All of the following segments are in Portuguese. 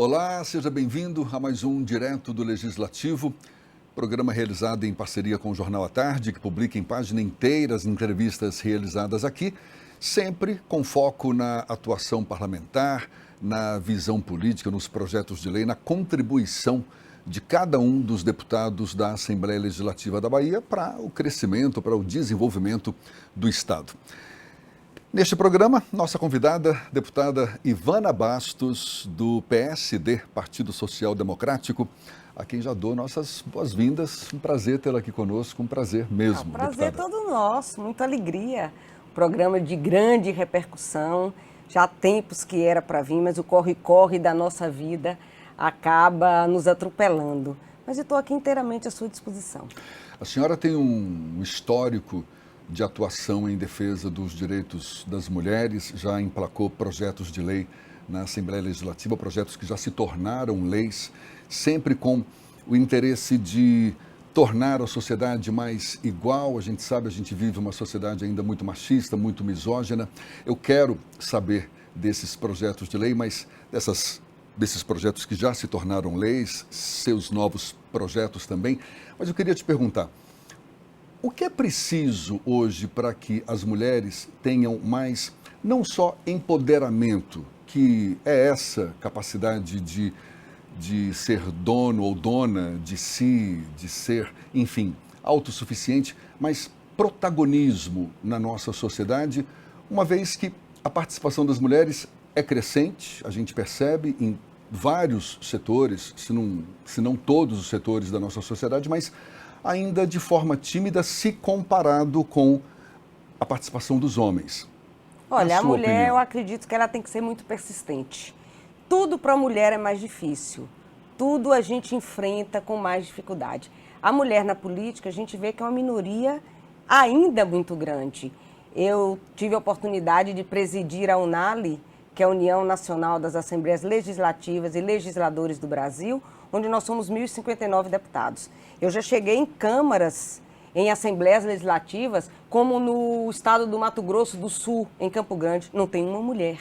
Olá, seja bem-vindo a mais um Direto do Legislativo, programa realizado em parceria com o Jornal à Tarde, que publica em página inteira as entrevistas realizadas aqui, sempre com foco na atuação parlamentar, na visão política, nos projetos de lei, na contribuição de cada um dos deputados da Assembleia Legislativa da Bahia para o crescimento, para o desenvolvimento do Estado. Neste programa, nossa convidada, deputada Ivana Bastos, do PSD, Partido Social Democrático, a quem já dou nossas boas-vindas. Um prazer tê-la aqui conosco, um prazer mesmo, prazer deputada. todo nosso, muita alegria. Programa de grande repercussão, já há tempos que era para vir, mas o corre-corre da nossa vida acaba nos atropelando. Mas eu estou aqui inteiramente à sua disposição. A senhora tem um histórico de atuação em defesa dos direitos das mulheres, já emplacou projetos de lei na Assembleia Legislativa, projetos que já se tornaram leis, sempre com o interesse de tornar a sociedade mais igual. A gente sabe, a gente vive uma sociedade ainda muito machista, muito misógina. Eu quero saber desses projetos de lei, mas desses projetos que já se tornaram leis, seus novos projetos também. Mas eu queria te perguntar, o que é preciso hoje para que as mulheres tenham mais, não só empoderamento, que é essa capacidade de ser dono ou dona de si, de ser, enfim, autossuficiente, mas protagonismo na nossa sociedade, uma vez que a participação das mulheres é crescente, a gente percebe em vários setores, se não todos os setores da nossa sociedade, mas ainda de forma tímida se comparado com a participação dos homens. Olha, a mulher, eu acredito que ela tem que ser muito persistente. Tudo para a mulher é mais difícil. Tudo a gente enfrenta com mais dificuldade. A mulher na política, a gente vê que é uma minoria ainda muito grande. Eu tive a oportunidade de presidir a UNALE, que é a União Nacional das Assembleias Legislativas e Legisladores do Brasil, onde nós somos 1.059 deputados. Eu já cheguei em câmaras, em assembleias legislativas, como no estado do Mato Grosso do Sul, em Campo Grande, não tem uma mulher.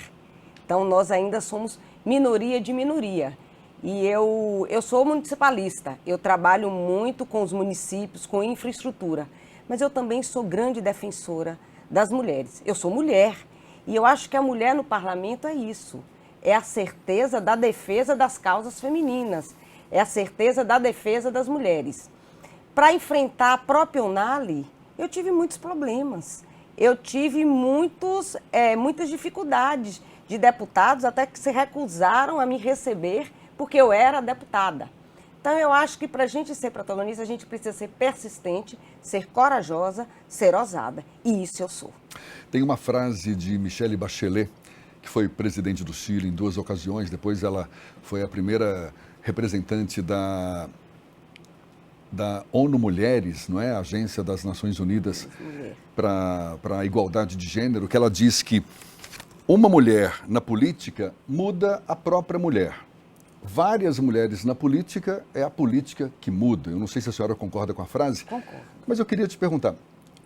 Então, nós ainda somos minoria de minoria. E eu sou municipalista, eu trabalho muito com os municípios, com infraestrutura, mas eu também sou grande defensora das mulheres. Eu sou mulher e eu acho que a mulher no parlamento é isso, é a certeza da defesa das causas femininas, é a certeza da defesa das mulheres. Para enfrentar a própria UNALE, eu tive muitos problemas. Eu tive muitas dificuldades de deputados até que se recusaram a me receber porque eu era deputada. Então, eu acho que para a gente ser protagonista, a gente precisa ser persistente, ser corajosa, ser ousada. E isso eu sou. Tem uma frase de Michelle Bachelet, que foi presidente do Chile em 2 ocasiões, depois ela foi a primeira representante da ONU Mulheres, não é? A Agência das Nações Unidas para a Igualdade de Gênero, que ela diz que uma mulher na política muda a própria mulher. Várias mulheres na política, é a política que muda. Eu não sei se a senhora concorda com a frase. Concordo. Mas eu queria te perguntar,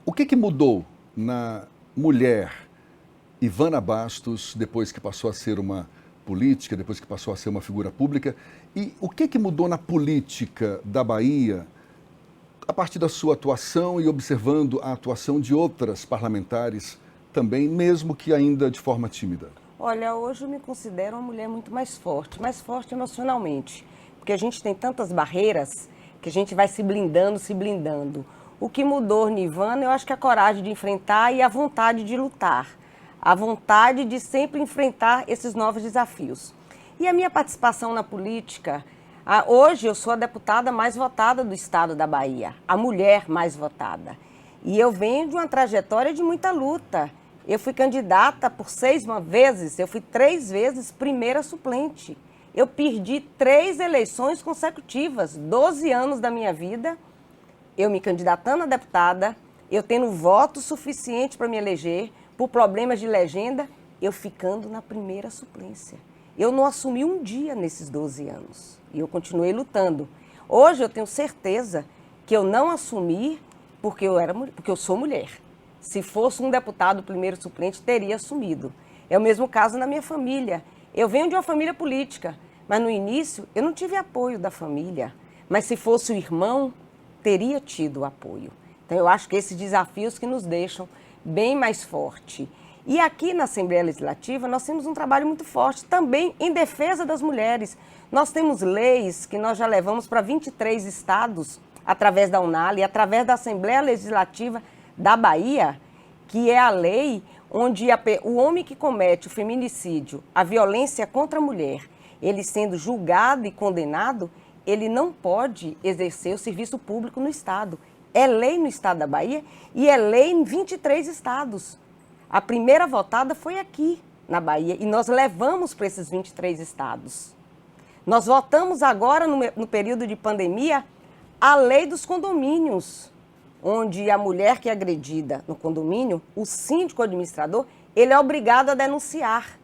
o que mudou na mulher Ivana Bastos depois que passou a ser uma política, depois que passou a ser uma figura pública? E o que mudou na política da Bahia a partir da sua atuação e observando a atuação de outras parlamentares também, mesmo que ainda de forma tímida? Olha, hoje eu me considero uma mulher muito mais forte emocionalmente, porque a gente tem tantas barreiras que a gente vai se blindando. O que mudou, Ivana, eu acho que é a coragem de enfrentar e a vontade de lutar, a vontade de sempre enfrentar esses novos desafios. E a minha participação na política, hoje eu sou a deputada mais votada do estado da Bahia, a mulher mais votada. E eu venho de uma trajetória de muita luta. Eu fui candidata por 6 vezes, eu fui 3 vezes primeira suplente. Eu perdi 3 eleições consecutivas, 12 anos da minha vida, eu me candidatando a deputada, eu tendo voto suficiente para me eleger, por problemas de legenda, eu ficando na primeira suplência. Eu não assumi um dia nesses 12 anos e eu continuei lutando. Hoje eu tenho certeza que eu não assumi porque eu sou mulher. Se fosse um deputado primeiro suplente, teria assumido. É o mesmo caso na minha família. Eu venho de uma família política, Mas no início eu não tive apoio da família. Mas se fosse o irmão, teria tido apoio. Então eu acho que esses desafios que nos deixam bem mais forte. E aqui na Assembleia Legislativa nós temos um trabalho muito forte também em defesa das mulheres. Nós temos leis que nós já levamos para 23 estados, através da UNAL e através da Assembleia Legislativa da Bahia, que é a lei onde o homem que comete o feminicídio, a violência contra a mulher, ele sendo julgado e condenado, ele não pode exercer o serviço público no estado. É lei no estado da Bahia e é lei em 23 estados. A primeira votada foi aqui, na Bahia, e nós levamos para esses 23 estados. Nós votamos agora, no período de pandemia, a lei dos condomínios, onde a mulher que é agredida no condomínio, o síndico administrador, ele é obrigado a denunciar.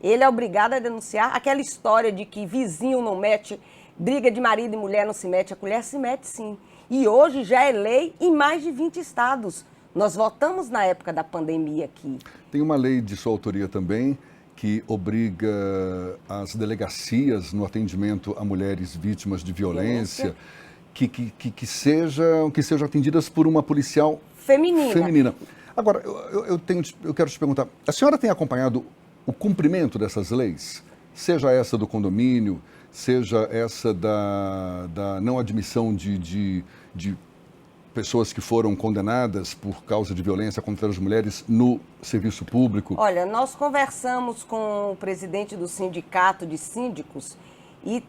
Ele é obrigado a denunciar aquela história de que vizinho não mete, briga de marido e mulher não se mete, a colher se mete sim. E hoje já é lei em mais de 20 estados. Nós votamos na época da pandemia aqui. Tem uma lei de sua autoria também que obriga as delegacias no atendimento a mulheres vítimas de violência que sejam atendidas por uma policial feminina. Agora, eu quero te perguntar, a senhora tem acompanhado o cumprimento dessas leis? Seja essa do condomínio, seja essa da não admissão de pessoas que foram condenadas por causa de violência contra as mulheres no serviço público? Olha, nós conversamos com o presidente do sindicato de síndicos e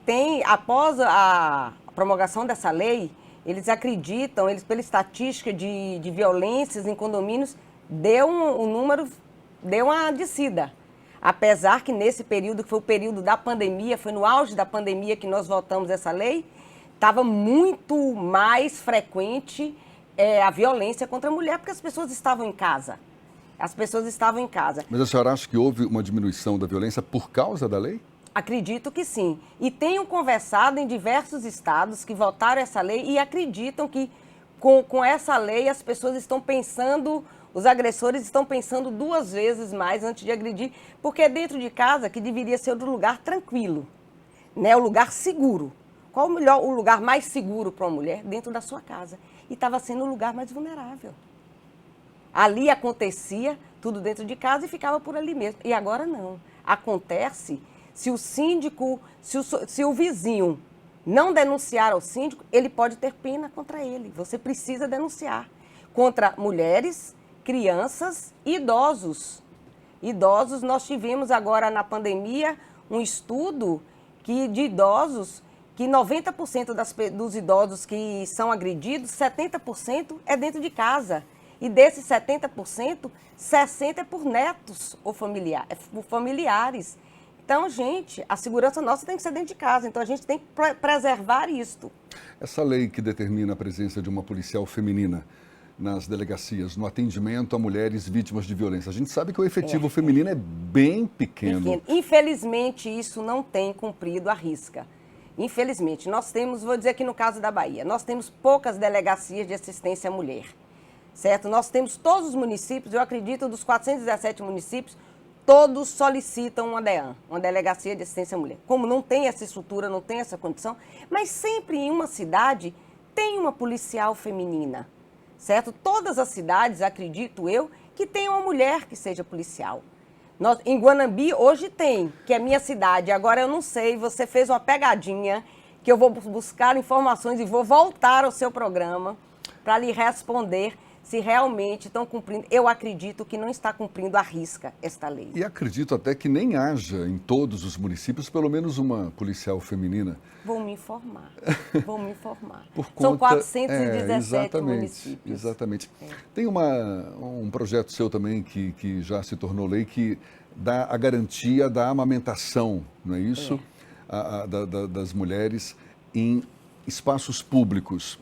após a promulgação dessa lei, eles acreditam, pela estatística de violências em condomínios, deu uma descida. Apesar que nesse período, que foi o período da pandemia, foi no auge da pandemia que nós votamos essa lei, estava muito mais frequente a violência contra a mulher, porque as pessoas estavam em casa. As pessoas estavam em casa. Mas a senhora acha que houve uma diminuição da violência por causa da lei? Acredito que sim. E tenho conversado em diversos estados que votaram essa lei e acreditam que com essa lei as pessoas estão pensando, os agressores estão pensando 2 vezes mais antes de agredir, porque é dentro de casa que deveria ser o lugar tranquilo, né? O lugar seguro. Qual o lugar mais seguro para uma mulher? Dentro da sua casa. E estava sendo o lugar mais vulnerável. Ali acontecia tudo dentro de casa e ficava por ali mesmo. E agora não. Acontece, se o síndico, se o vizinho não denunciar ao síndico, ele pode ter pena contra ele. Você precisa denunciar. Contra mulheres, crianças e idosos. Idosos, nós tivemos agora na pandemia um estudo de idosos que 90% dos idosos que são agredidos, 70% é dentro de casa. E desses 70%, 60% é por netos ou por familiares. Então, gente, a segurança nossa tem que ser dentro de casa. Então, a gente tem que preservar isto. Essa lei que determina a presença de uma policial feminina nas delegacias, no atendimento a mulheres vítimas de violência, a gente sabe que o efetivo feminino é bem pequeno. Infelizmente, isso não tem cumprido à risca. Infelizmente, nós temos, vou dizer aqui no caso da Bahia, nós temos poucas delegacias de assistência à mulher, certo? Nós temos todos os municípios, eu acredito, dos 417 municípios, todos solicitam uma DEAN, uma Delegacia de Assistência à Mulher. Como não tem essa estrutura, não tem essa condição, mas sempre em uma cidade tem uma policial feminina, certo? Todas as cidades, acredito eu, que tem uma mulher que seja policial. Em Guanambi, hoje tem, que é minha cidade. Agora eu não sei, você fez uma pegadinha, que eu vou buscar informações e vou voltar ao seu programa para lhe responder se realmente estão cumprindo. Eu acredito que não está cumprindo à risca esta lei. E acredito até que nem haja em todos os municípios pelo menos uma policial feminina. Vou me informar, vou me informar. São 417 municípios. Exatamente. Tem um projeto seu também que já se tornou lei, que dá a garantia da amamentação, não é isso? Das mulheres em espaços públicos.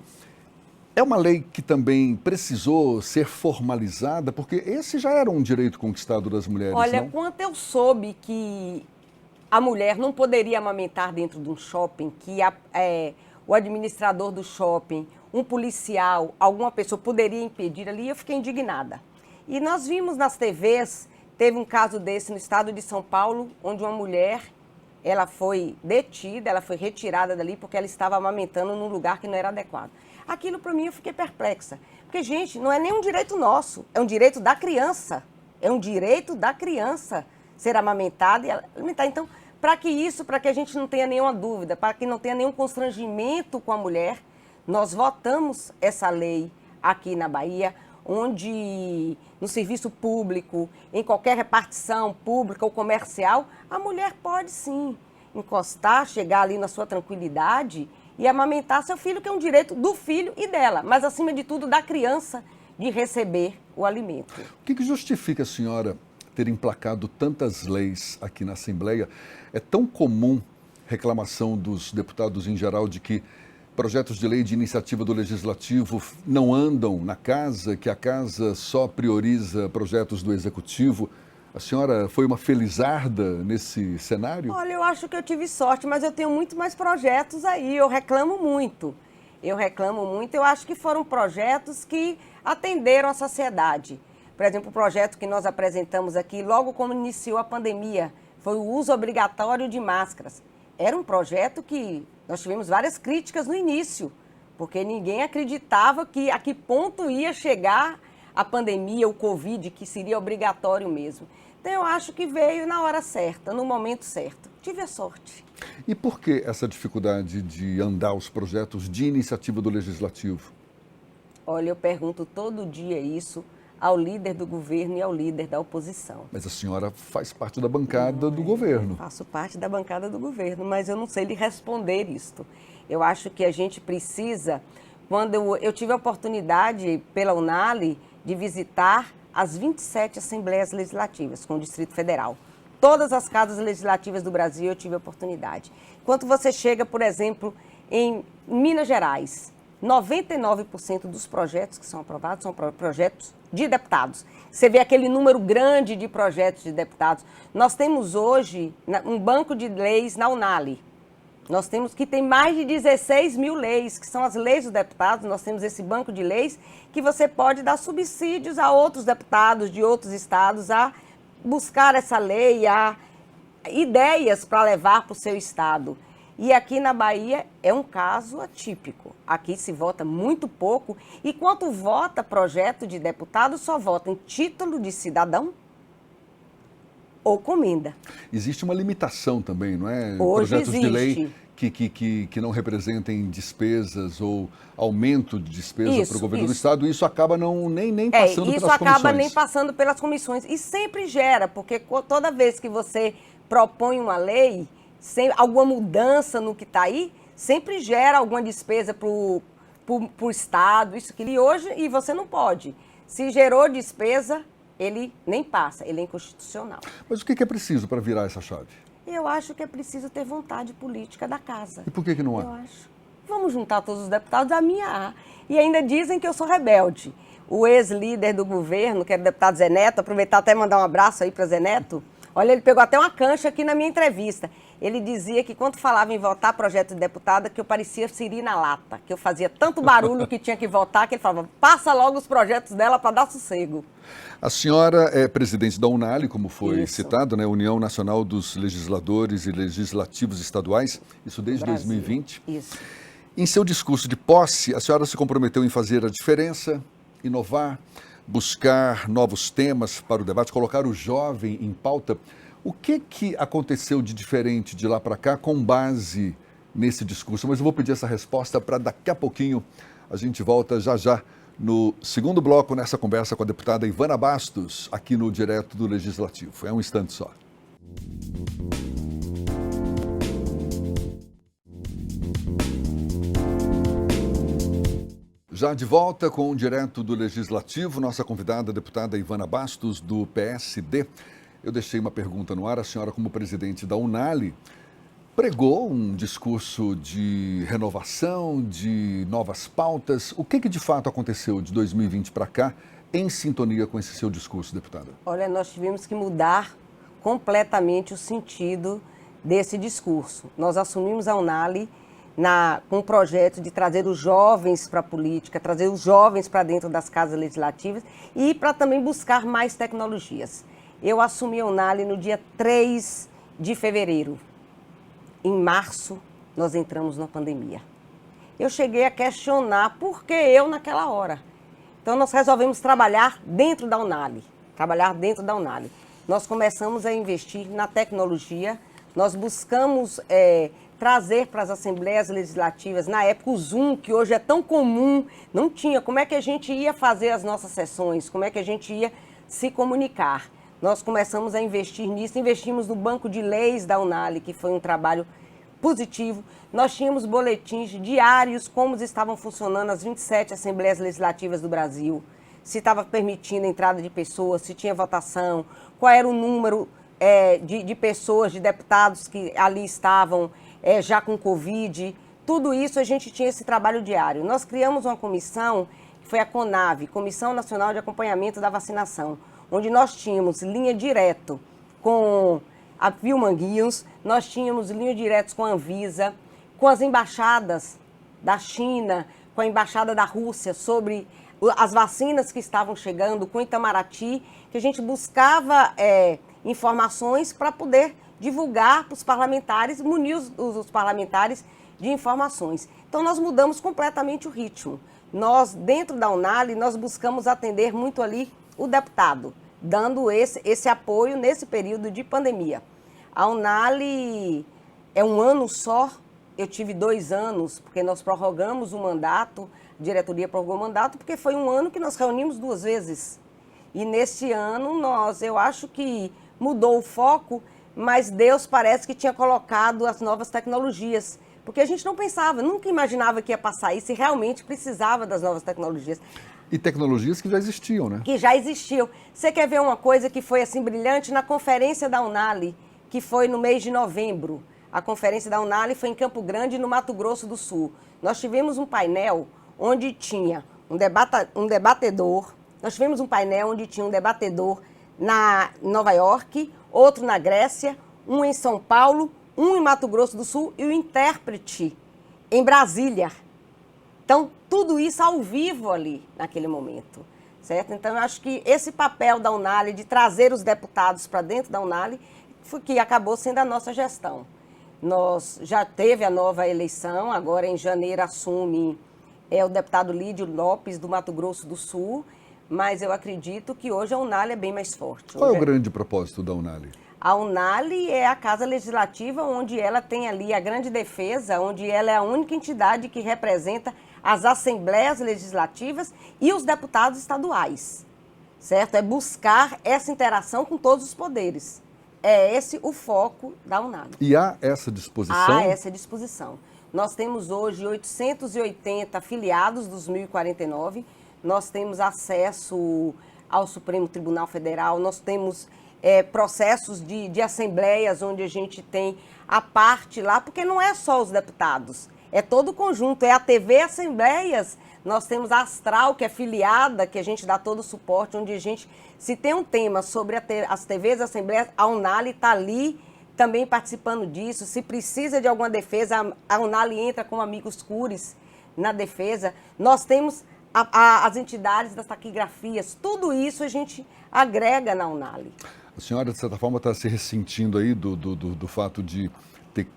É uma lei que também precisou ser formalizada, porque esse já era um direito conquistado das mulheres, Olha, não? quando eu soube que a mulher não poderia amamentar dentro de um shopping, que o administrador do shopping, um policial, alguma pessoa poderia impedir ali, eu fiquei indignada. E nós vimos nas TVs, teve um caso desse no estado de São Paulo, onde uma mulher ela foi detida, ela foi retirada dali porque ela estava amamentando num lugar que não era adequado. Aquilo, para mim, eu fiquei perplexa. Porque, gente, não é nem um direito nosso, é um direito da criança. É um direito da criança ser amamentada e alimentar. Então, para que a gente não tenha nenhuma dúvida, para que não tenha nenhum constrangimento com a mulher, nós votamos essa lei aqui na Bahia, onde no serviço público, em qualquer repartição pública ou comercial, a mulher pode sim encostar, chegar ali na sua tranquilidade e amamentar seu filho, que é um direito do filho e dela, mas acima de tudo da criança de receber o alimento. O que justifica a senhora ter emplacado tantas leis aqui na Assembleia? É tão comum reclamação dos deputados em geral de que projetos de lei de iniciativa do Legislativo não andam na casa, que a casa só prioriza projetos do Executivo. A senhora foi uma felizarda nesse cenário? Olha, eu acho que eu tive sorte, mas eu tenho muito mais projetos aí, eu reclamo muito. Eu acho que foram projetos que atenderam a sociedade. Por exemplo, o projeto que nós apresentamos aqui, logo como iniciou a pandemia, foi o uso obrigatório de máscaras. Era um projeto que nós tivemos várias críticas no início, porque ninguém acreditava a que ponto ia chegar a pandemia, o Covid, que seria obrigatório mesmo. Então, eu acho que veio na hora certa, no momento certo. Tive a sorte. E por que essa dificuldade de andar os projetos de iniciativa do Legislativo? Olha, eu pergunto todo dia isso ao líder do governo e ao líder da oposição. Mas a senhora faz parte da bancada do governo. Faço parte da bancada do governo, mas eu não sei lhe responder isto. Eu acho que a gente precisa, quando eu tive a oportunidade pela Unali de visitar as 27 Assembleias Legislativas com o Distrito Federal. Todas as casas legislativas do Brasil eu tive a oportunidade. Quando você chega, por exemplo, em Minas Gerais, 99% dos projetos que são aprovados são projetos de deputados. Você vê aquele número grande de projetos de deputados. Nós temos hoje um banco de leis na Unali. Nós temos que tem mais de 16 mil leis, que são as leis dos deputados. Nós temos esse banco de leis que você pode dar subsídios a outros deputados de outros estados a buscar essa lei, a ideias para levar para o seu estado. E aqui na Bahia é um caso atípico. Aqui se vota muito pouco e quando vota projeto de deputado, só vota em título de cidadão ou comenda. Existe uma limitação também, não é? Hoje projetos existe. De lei que não representem despesas ou aumento de despesa para o governo do Estado, isso acaba nem passando pelas comissões. Isso acaba nem passando pelas comissões. E sempre gera, porque toda vez que você propõe uma lei, sem alguma mudança no que está aí, sempre gera alguma despesa para o Estado, isso que ele hoje, e você não pode. Se gerou despesa, ele nem passa, ele é inconstitucional. Mas o que é preciso para virar essa chave? Eu acho que é preciso ter vontade política da casa. E por que não é? Eu acho. Vamos juntar todos os deputados, a minha A. E ainda dizem que eu sou rebelde. O ex-líder do governo, que era o deputado Zé Neto, aproveitar até mandar um abraço aí para Zé Neto. Olha, ele pegou até uma cancha aqui na minha entrevista. Ele dizia que quando falava em votar projeto de deputada, que eu parecia Siri na lata, que eu fazia tanto barulho que tinha que votar, que ele falava, passa logo os projetos dela para dar sossego. A senhora é presidente da Unali, como foi Isso. citado, né? União Nacional dos Legisladores e Legislativos Estaduais, isso desde Brasil. 2020. Isso. Em seu discurso de posse, a senhora se comprometeu em fazer a diferença, inovar, buscar novos temas para o debate, colocar o jovem em pauta. O que aconteceu de diferente de lá para cá com base nesse discurso? Mas eu vou pedir essa resposta para daqui a pouquinho. A gente volta já no segundo bloco, nessa conversa com a deputada Ivana Bastos, aqui no Direto do Legislativo. É um instante só. Já de volta com o Direto do Legislativo, nossa convidada, a deputada Ivana Bastos, do PSD. Eu deixei uma pergunta no ar. A senhora, como presidente da Unali, pregou um discurso de renovação, de novas pautas. O que de fato aconteceu de 2020 para cá em sintonia com esse seu discurso, deputada? Olha, nós tivemos que mudar completamente o sentido desse discurso. Nós assumimos a Unali com um projeto de trazer os jovens para a política, trazer os jovens para dentro das casas legislativas e para também buscar mais tecnologias. Eu assumi a Unali no dia 3 de fevereiro. em março, nós entramos na pandemia. Eu cheguei a questionar por que eu naquela hora. Então, nós resolvemos trabalhar dentro da Unali. Nós começamos a investir na tecnologia, nós buscamos trazer para as Assembleias Legislativas, na época o Zoom, que hoje é tão comum, não tinha. Como é que a gente ia fazer as nossas sessões? Como é que a gente ia se comunicar? Nós começamos a investir nisso, investimos no banco de leis da Unali, que foi um trabalho positivo. Nós tínhamos boletins diários, como estavam funcionando as 27 Assembleias Legislativas do Brasil, se estava permitindo a entrada de pessoas, se tinha votação, qual era o número de pessoas, de deputados que ali estavam já com Covid. Tudo isso a gente tinha esse trabalho diário. Nós criamos uma comissão, que foi a CONAV, Comissão Nacional de Acompanhamento da Vacinação, onde nós tínhamos linha direto com a Vilmanguios, nós tínhamos linha direto com a Anvisa, com as embaixadas da China, com a embaixada da Rússia sobre as vacinas que estavam chegando, com Itamaraty, que a gente buscava informações para poder divulgar para os parlamentares, munir os parlamentares de informações. Então, nós mudamos completamente o ritmo. Nós, dentro da Unali, nós buscamos atender muito ali o deputado, dando esse apoio nesse período de pandemia. A Unali é um ano só, eu tive 2 anos, porque nós prorrogamos o mandato, a diretoria prorrogou o mandato, porque foi um ano que nós reunimos 2 vezes. E nesse ano, eu acho que mudou o foco, mas Deus parece que tinha colocado as novas tecnologias, porque a gente não pensava, nunca imaginava que ia passar isso e realmente precisava das novas tecnologias. E tecnologias que já existiam, né? Que já existiam. Você quer ver uma coisa que foi assim brilhante? Na conferência da Unali, que foi no mês de novembro. A conferência da Unali foi em Campo Grande, no Mato Grosso do Sul. Nós tivemos um painel onde tinha um debatedor. Nós tivemos um painel onde tinha um debatedor em Nova York, outro na Grécia, um em São Paulo, um em Mato Grosso do Sul e o intérprete em Brasília. Então, tudo isso ao vivo ali, naquele momento, certo? Então, eu acho que esse papel da Unali, de trazer os deputados para dentro da Unali, foi que acabou sendo a nossa gestão. Nós já teve a nova eleição, agora em janeiro assume o deputado Lídio Lopes, do Mato Grosso do Sul, mas eu acredito que hoje a Unali é bem mais forte. Qual é o grande propósito da Unali? A Unali é a casa legislativa onde ela tem ali a grande defesa, onde ela é a única entidade que representa as assembleias legislativas e os deputados estaduais, certo? É buscar essa interação com todos os poderes. É esse o foco da Unali. E há essa disposição? Há essa disposição. Nós temos hoje 880 afiliados dos 1.049, nós temos acesso ao Supremo Tribunal Federal, nós temos processos de assembleias onde a gente tem a parte lá, porque não é só os deputados, é todo o conjunto, é a TV Assembleias, nós temos a Astral, que é filiada, que a gente dá todo o suporte, onde a gente, se tem um tema sobre as TVs Assembleias, a Unali está ali também participando disso, se precisa de alguma defesa, a Unali entra com amigos cures na defesa, nós temos as entidades das taquigrafias, tudo isso a gente agrega na Unali. A senhora, de certa forma, está se ressentindo aí do fato de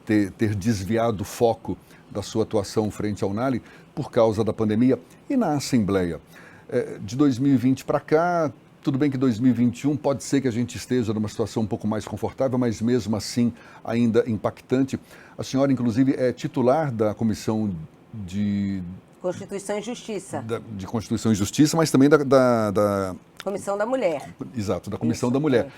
ter desviado o foco da sua atuação frente à Unali por causa da pandemia. E na Assembleia, de 2020 para cá, tudo bem que 2021 pode ser que a gente esteja numa situação um pouco mais confortável, mas mesmo assim ainda impactante. A senhora, inclusive, é titular da Comissão de Constituição e Justiça. De Constituição e Justiça, mas também da Comissão da Mulher. Exato, da Comissão da Mulher.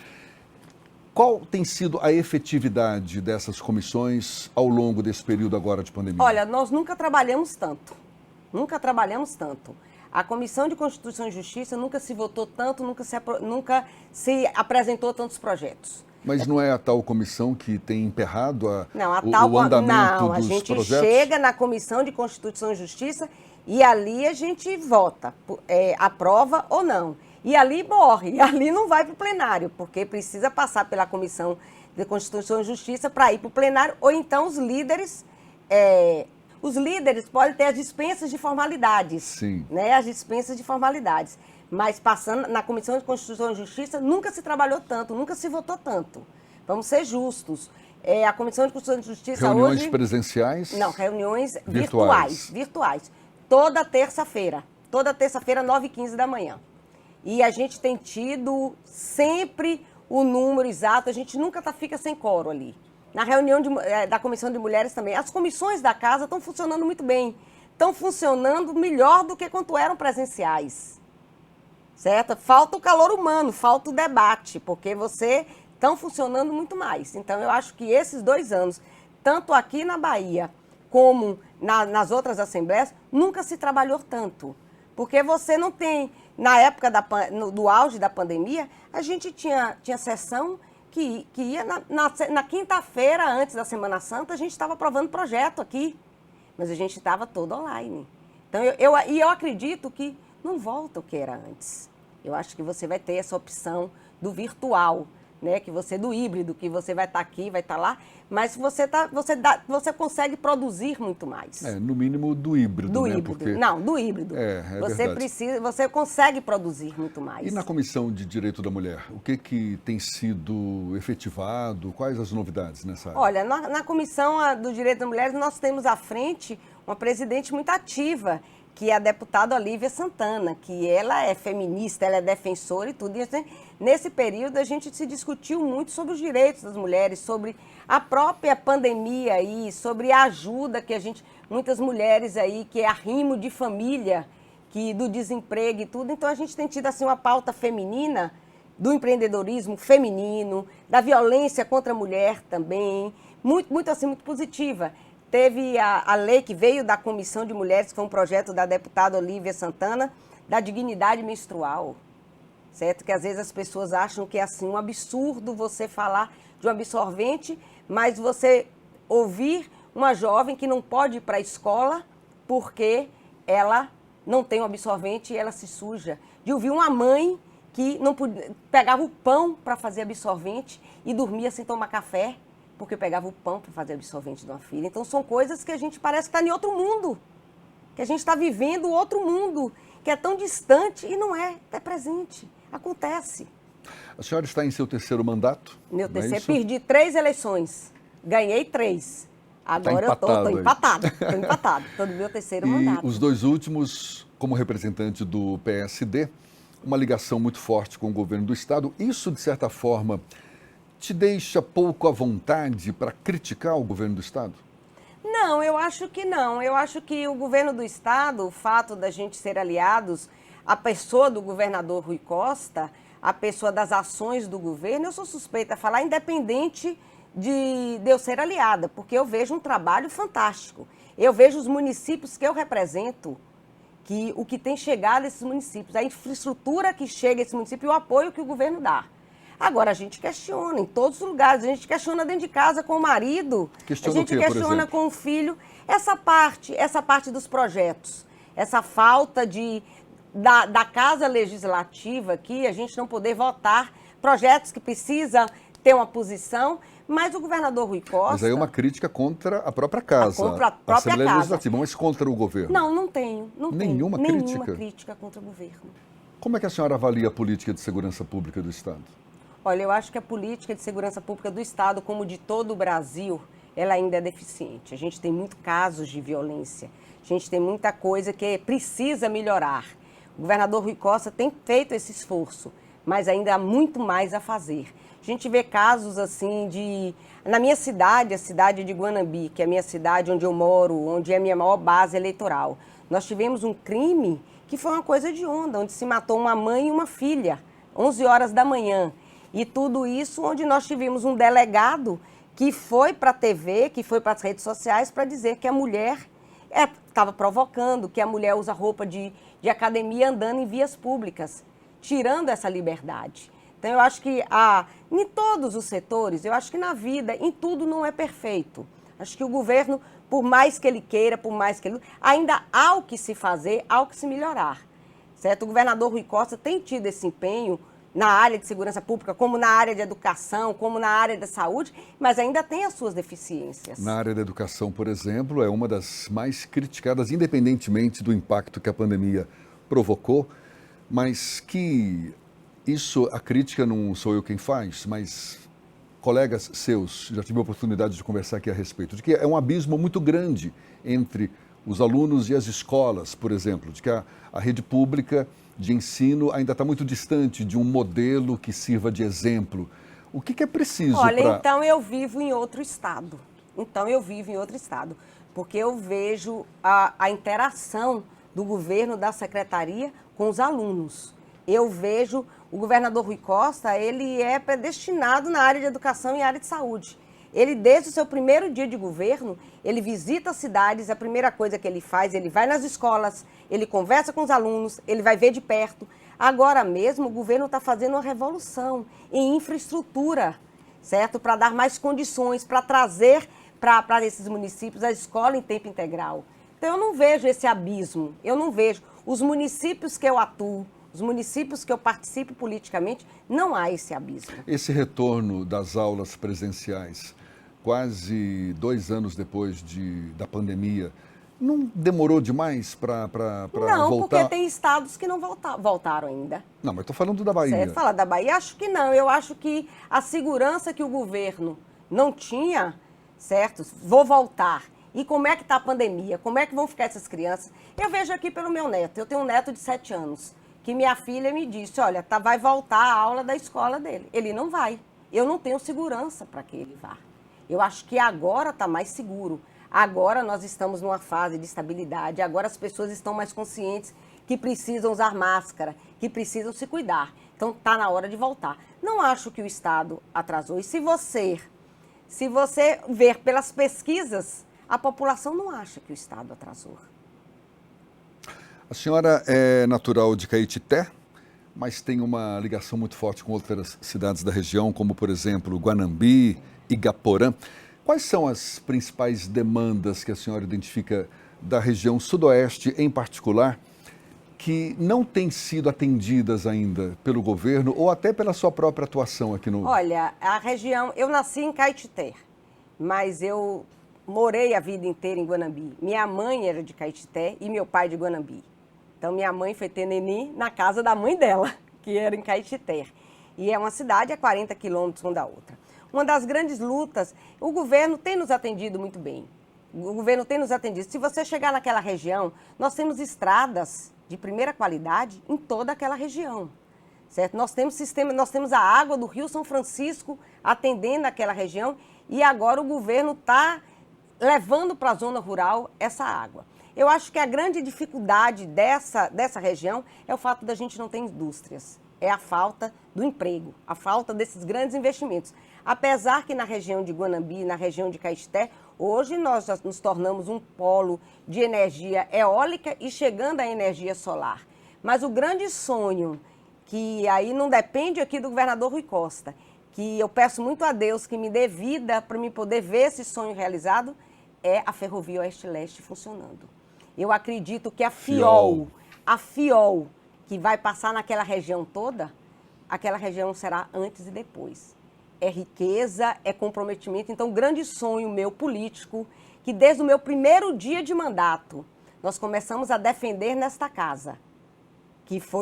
Qual tem sido a efetividade dessas comissões ao longo desse período agora de pandemia? Olha, nós nunca trabalhamos tanto. Nunca trabalhamos tanto. A Comissão de Constituição e Justiça nunca se votou tanto, nunca se apresentou tantos projetos. Mas não é a tal comissão que tem emperrado o andamento não, dos a gente projetos? Chega na Comissão de Constituição e Justiça e ali a gente vota, aprova ou não. E ali morre, e ali não vai para o plenário, porque precisa passar pela Comissão de Constituição e Justiça para ir para o plenário, ou então os líderes podem ter as dispensas de formalidades. Sim. Né, as dispensas de formalidades. Mas passando na Comissão de Constituição e Justiça, nunca se trabalhou tanto, nunca se votou tanto. Vamos ser justos. A Comissão de Constituição e Justiça reuniões hoje... presenciais? Não, reuniões virtuais. Toda terça-feira, 9h15 da manhã. E a gente tem tido sempre o número exato, a gente nunca fica sem quórum ali. Na reunião da Comissão de Mulheres também. As comissões da casa estão funcionando muito bem. Estão funcionando melhor do que quando eram presenciais. Certo? Falta o calor humano, falta o debate, porque estão funcionando muito mais. Então, eu acho que esses 2 anos, tanto aqui na Bahia como nas outras assembleias, nunca se trabalhou tanto. Porque você não tem... Na época do auge da pandemia, a gente tinha sessão que ia na quinta-feira, antes da Semana Santa, a gente estava aprovando projeto aqui. Mas a gente estava todo online. Então, eu acredito que não volta o que era antes. Eu acho que você vai ter essa opção do virtual, né? Do híbrido, que você vai estar aqui, vai estar lá, mas você consegue produzir muito mais. No mínimo do híbrido, do né? híbrido. Porque... Não, do híbrido. Você consegue produzir muito mais. E na Comissão de Direito da Mulher, o que tem sido efetivado? Quais as novidades nessa área? Olha, na Comissão do Direito da Mulher, nós temos à frente uma presidente muito ativa, que é a deputada Olívia Santana, que ela é feminista, ela é defensora e tudo. E nesse período, a gente se discutiu muito sobre os direitos das mulheres, sobre a própria pandemia aí, sobre a ajuda que muitas mulheres aí, que é arrimo de família, do desemprego e tudo. Então, a gente tem tido assim uma pauta feminina, do empreendedorismo feminino, da violência contra a mulher também, muito positiva. Teve a lei que veio da Comissão de Mulheres, que foi um projeto da deputada Olívia Santana, da dignidade menstrual, certo? Que às vezes as pessoas acham que é assim um absurdo você falar de um absorvente, mas você ouvir uma jovem que não pode ir para a escola porque ela não tem um absorvente e ela se suja. De ouvir uma mãe que não pegava o pão para fazer absorvente e dormia sem tomar café, porque pegava o pão para fazer absorvente de uma filha. Então, são coisas que a gente parece que está em outro mundo, que a gente está vivendo outro mundo, que é tão distante e não é presente. Acontece. A senhora está em seu 3º mandato? Meu terceiro, perdi 3 eleições, ganhei 3. Agora eu estou empatada. Estou no meu 3º mandato. E os 2 últimos, como representante do PSD, uma ligação muito forte com o governo do Estado. Isso, de certa forma, te deixa pouco à vontade para criticar o governo do Estado? Não, eu acho que não. Eu acho que o governo do Estado, o fato da gente ser aliados, a pessoa do governador Rui Costa, a pessoa das ações do governo, eu sou suspeita a falar, independente de eu ser aliada, porque eu vejo um trabalho fantástico. Eu vejo os municípios que eu represento, o que tem chegado a esses municípios, a infraestrutura que chega a esse município e o apoio que o governo dá. Agora, a gente questiona em todos os lugares, a gente questiona dentro de casa com o marido, a gente questiona com o filho, essa parte dos projetos, essa falta da Casa Legislativa aqui, a gente não poder votar projetos que precisam ter uma posição, mas o governador Rui Costa... Mas aí é uma crítica contra a própria casa, contra a própria Assembleia casa. Legislativa, mas contra o governo. Não tenho. Nenhuma crítica? Nenhuma crítica contra o governo. Como é que a senhora avalia a política de segurança pública do Estado? Olha, eu acho que a política de segurança pública do Estado, como de todo o Brasil, ela ainda é deficiente. A gente tem muitos casos de violência, a gente tem muita coisa que precisa melhorar. O governador Rui Costa tem feito esse esforço, mas ainda há muito mais a fazer. A gente vê casos assim na minha cidade, a cidade de Guanambi, que é a minha cidade onde eu moro, onde é a minha maior base eleitoral. Nós tivemos um crime que foi uma coisa de onda, onde se matou uma mãe e uma filha, 11 horas da manhã. E tudo isso onde nós tivemos um delegado que foi para a TV, que foi para as redes sociais para dizer que a mulher estava provocando, que a mulher usa roupa de academia andando em vias públicas, tirando essa liberdade. Então, eu acho que em todos os setores, eu acho que na vida, em tudo não é perfeito. Acho que o governo, por mais que ele queira, por mais que ele... ainda há o que se fazer, há o que se melhorar. Certo? O governador Rui Costa tem tido esse empenho na área de segurança pública, como na área de educação, como na área da saúde, mas ainda tem as suas deficiências. Na área da educação, por exemplo, é uma das mais criticadas, independentemente do impacto que a pandemia provocou, mas que a crítica não sou eu quem faz, mas colegas seus, já tive a oportunidade de conversar aqui a respeito, de que é um abismo muito grande entre os alunos e as escolas, por exemplo, de que a rede pública de ensino ainda está muito distante de um modelo que sirva de exemplo. O que é preciso para... Olha, então eu vivo em outro estado. Porque eu vejo a interação do governo, da secretaria com os alunos. Eu vejo o governador Rui Costa, ele é predestinado na área de educação e área de saúde. Ele, desde o seu primeiro dia de governo, ele visita as cidades, a primeira coisa que ele faz, ele vai nas escolas, ele conversa com os alunos, ele vai ver de perto. Agora mesmo, o governo está fazendo uma revolução em infraestrutura, certo? Para dar mais condições, para trazer para esses municípios a escola em tempo integral. Então, eu não vejo esse abismo, eu não vejo. Os municípios que eu atuo, os municípios que eu participo politicamente, não há esse abismo. Esse retorno das aulas presenciais, quase 2 anos depois da pandemia, não demorou demais para voltar? Não, porque tem estados que não voltaram ainda. Não, mas estou falando da Bahia. Certo? Falar da Bahia, acho que não. Eu acho que a segurança que o governo não tinha, certo? Vou voltar. E como é que está a pandemia? Como é que vão ficar essas crianças? Eu vejo aqui pelo meu neto. Eu tenho um neto de 7 anos, que minha filha me disse, olha, vai voltar a aula da escola dele. Ele não vai. Eu não tenho segurança para que ele vá. Eu acho que agora está mais seguro. Agora nós estamos numa fase de estabilidade. Agora as pessoas estão mais conscientes que precisam usar máscara, que precisam se cuidar. Então está na hora de voltar. Não acho que o Estado atrasou. E se você ver pelas pesquisas, a população não acha que o Estado atrasou. A senhora é natural de Caetité, mas tem uma ligação muito forte com outras cidades da região, como, por exemplo, Guanambi, Igaporã. Quais são as principais demandas que a senhora identifica da região sudoeste, em particular, que não têm sido atendidas ainda pelo governo ou até pela sua própria atuação aqui no... Olha, a região... Eu nasci em Caetité, mas eu morei a vida inteira em Guanambi. Minha mãe era de Caetité e meu pai de Guanambi. Então, minha mãe foi ter neném na casa da mãe dela, que era em Caetité. E é uma cidade a 40 quilômetros uma da outra. Uma das grandes lutas, o governo tem nos atendido muito bem. O governo tem nos atendido. Se você chegar naquela região, nós temos estradas de primeira qualidade em toda aquela região, certo? Nós temos a água do Rio São Francisco atendendo aquela região e agora o governo está levando para a zona rural essa água. Eu acho que a grande dificuldade dessa região é o fato da gente não ter indústrias. É a falta do emprego, a falta desses grandes investimentos. Apesar que na região de Guanambi, na região de Caetité, hoje nós já nos tornamos um polo de energia eólica e chegando à energia solar. Mas o grande sonho, que aí não depende aqui do governador Rui Costa, que eu peço muito a Deus que me dê vida para me poder ver esse sonho realizado, é a Ferrovia Oeste-Leste funcionando. Eu acredito que a FIOL, que vai passar naquela região toda, aquela região será antes e depois. É riqueza, é comprometimento. Então, grande sonho meu político, que desde o meu primeiro dia de mandato, nós começamos a defender nesta casa,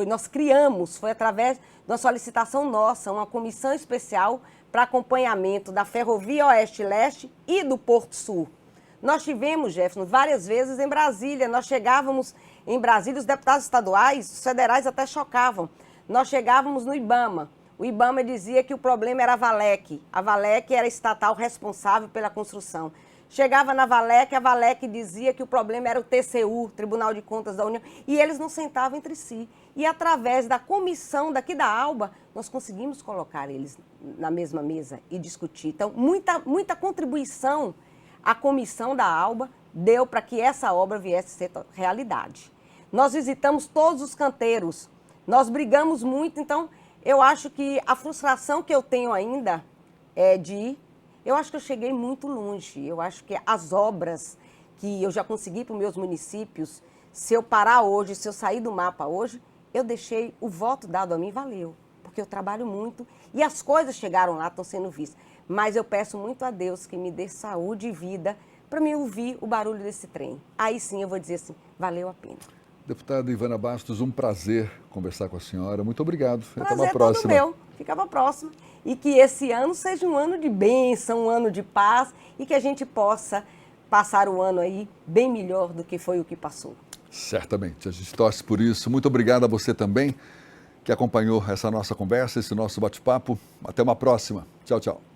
nós criamos, foi através de uma solicitação nossa, uma comissão especial para acompanhamento da Ferrovia Oeste-Leste e do Porto Sul. Nós tivemos, Jefferson, várias vezes em Brasília. Nós chegávamos em Brasília, os deputados estaduais, os federais até chocavam. Nós chegávamos no IBAMA. O IBAMA dizia que o problema era a Valec. A Valec era a estatal responsável pela construção. Chegava na Valec, a Valec dizia que o problema era o TCU, Tribunal de Contas da União, e eles não sentavam entre si. E através da comissão daqui da ALBA, nós conseguimos colocar eles na mesma mesa e discutir. Então, muita contribuição a comissão da ALBA deu para que essa obra viesse a ser realidade. Nós visitamos todos os canteiros, nós brigamos muito, então eu acho que a frustração que eu tenho ainda é eu acho que eu cheguei muito longe, eu acho que as obras que eu já consegui para os meus municípios, se eu parar hoje, se eu sair do mapa hoje, eu deixei o voto dado a mim, valeu, porque eu trabalho muito e as coisas chegaram lá, estão sendo vistas. Mas eu peço muito a Deus que me dê saúde e vida para me ouvir o barulho desse trem. Aí sim eu vou dizer assim, valeu a pena. Deputada Ivana Bastos, um prazer conversar com a senhora. Muito obrigado. Prazer até uma próxima. Todo meu. Fica para a próxima. E que esse ano seja um ano de bênção, um ano de paz e que a gente possa passar o ano aí bem melhor do que foi o que passou. Certamente. A gente torce por isso. Muito obrigado a você também que acompanhou essa nossa conversa, esse nosso bate-papo. Até uma próxima. Tchau, tchau.